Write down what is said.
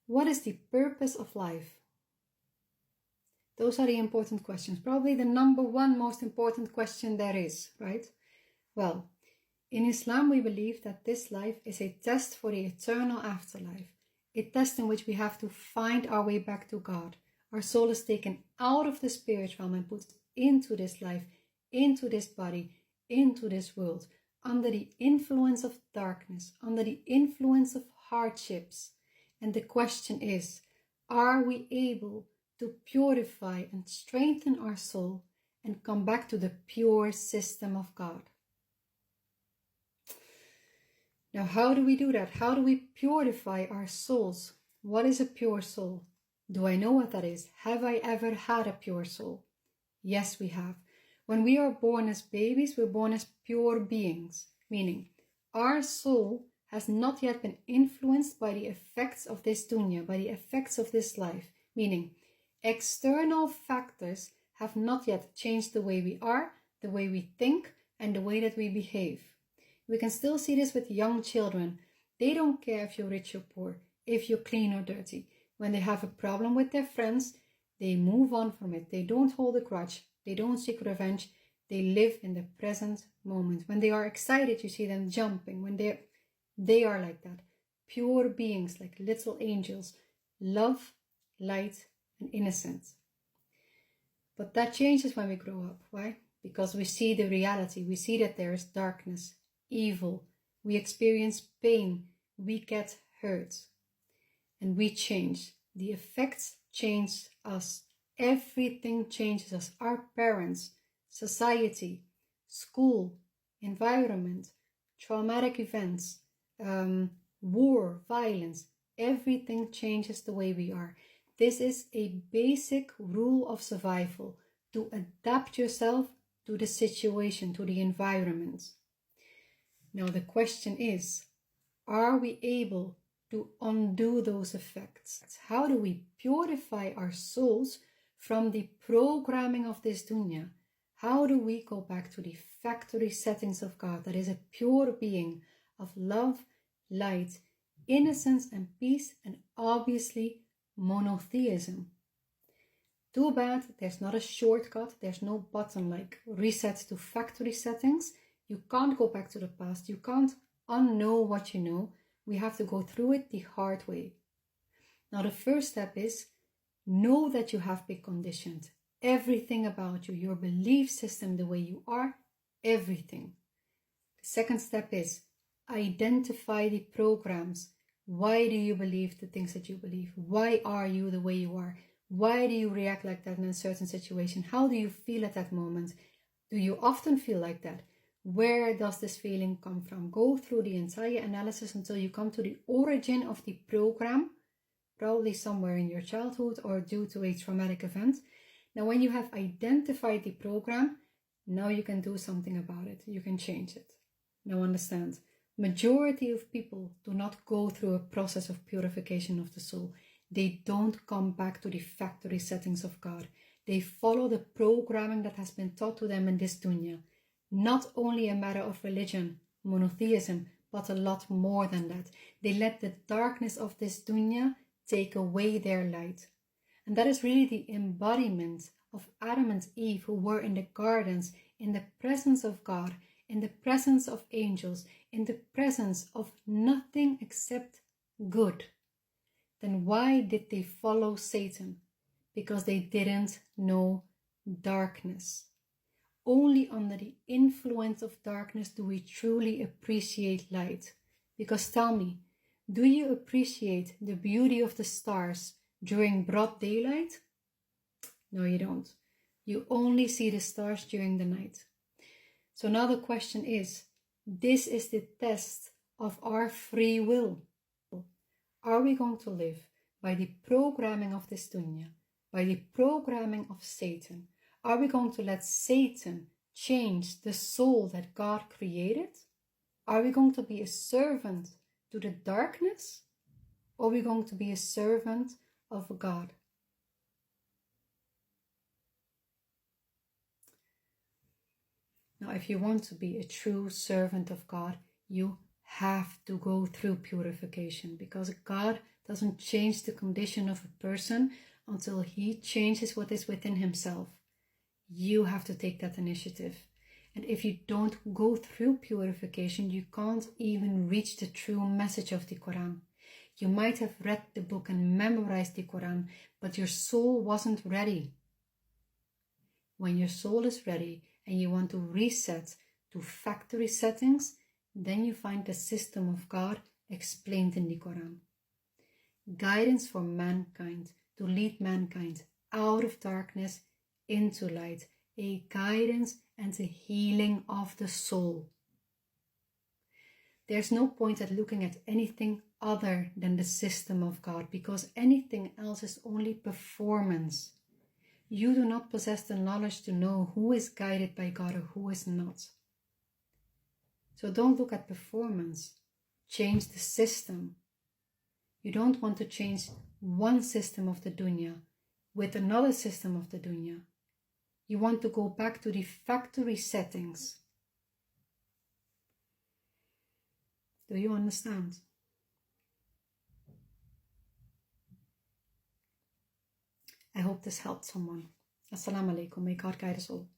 What is the purpose of life? Those are the important questions. Probably the number one most important question there is, right? Well, in Islam, we believe that this life is a test for the eternal afterlife, a test in which we have to find our way back to God. Our soul is taken out of the spirit realm and put into this life, into this body, into this world, under the influence of darkness, under the influence of hardships. And the question is, are we able to purify and strengthen our soul and come back to the pure system of God? Now, how do we do that? How do we purify our souls? What is a pure soul? Do I know what that is? Have I ever had a pure soul? Yes, we have. When we are born as babies, we're born as pure beings, meaning our soul has not yet been influenced by the effects of this dunya, by the effects of this life, meaning external factors have not yet changed the way we are, the way we think, and the way that we behave. We can still see this with young children. They don't care if you're rich or poor, if you're clean or dirty. When they have a problem with their friends, they move on from it. They don't hold a grudge. They don't seek revenge. They live in the present moment. When they are excited, you see them jumping. When they are like that. Pure beings, like little angels. Love, light, and innocence. But that changes when we grow up. Why? Because we see the reality. We see that there is darkness, evil. We experience pain. We get hurt. And we change. The effects change us. Everything changes us. Our parents, society, school, environment, traumatic events, war, violence. Everything changes the way we are. This is a basic rule of survival, to adapt yourself to the situation, to the environment. Now the question is, are we able to undo those effects? How do we purify our souls from the programming of this dunya? How do we go back to the factory settings of God, that is a pure being of love, light, innocence and peace, and obviously monotheism? Too bad there's not a shortcut, there's no button like reset to factory settings. You can't go back to the past, you can't unknow what you know. We have to go through it the hard way. Now the first step is, know that you have been conditioned. Everything about you, your belief system, the way you are, everything. The second step is, identify the programs. Why do you believe the things that you believe? Why are you the way you are? Why do you react like that in a certain situation? How do you feel at that moment? Do you often feel like that? Where does this feeling come from? Go through the entire analysis until you come to the origin of the program, probably somewhere in your childhood or due to a traumatic event. Now, when you have identified the program, now you can do something about it. You can change it. Now understand, majority of people do not go through a process of purification of the soul. They don't come back to the factory settings of God. They follow the programming that has been taught to them in this dunya. Not only a matter of religion, monotheism, but a lot more than that. They let the darkness of this dunya take away their light. And that is really the embodiment of Adam and Eve, who were in the gardens, in the presence of God, in the presence of angels, in the presence of nothing except good. Then why did they follow Satan? Because they didn't know darkness. Only under the influence of darkness do we truly appreciate light. Because tell me, do you appreciate the beauty of the stars during broad daylight? No, you don't. You only see the stars during the night. So now the question is, this is the test of our free will. Are we going to live by the programming of this dunya, by the programming of Satan? Are we going to let Satan change the soul that God created? Are we going to be a servant to the darkness? Or are we going to be a servant of God? Now, if you want to be a true servant of God, you have to go through purification, because God doesn't change the condition of a person until he changes what is within himself. You have to take that initiative. And if you don't go through purification, you can't even reach the true message of the Quran. You might have read the book and memorized the Quran, but your soul wasn't ready. When your soul is ready and you want to reset to factory settings, then you find the system of God explained in the Quran. Guidance for mankind, to lead mankind out of darkness into light. A guidance and a healing of the soul. There's no point at looking at anything other than the system of God, because anything else is only performance. You do not possess the knowledge to know who is guided by God or who is not. So don't look at performance. Change the system. You don't want to change one system of the dunya with another system of the dunya. You want to go back to the factory settings. Do you understand? I hope this helped someone. Assalamu alaikum. May God guide us all.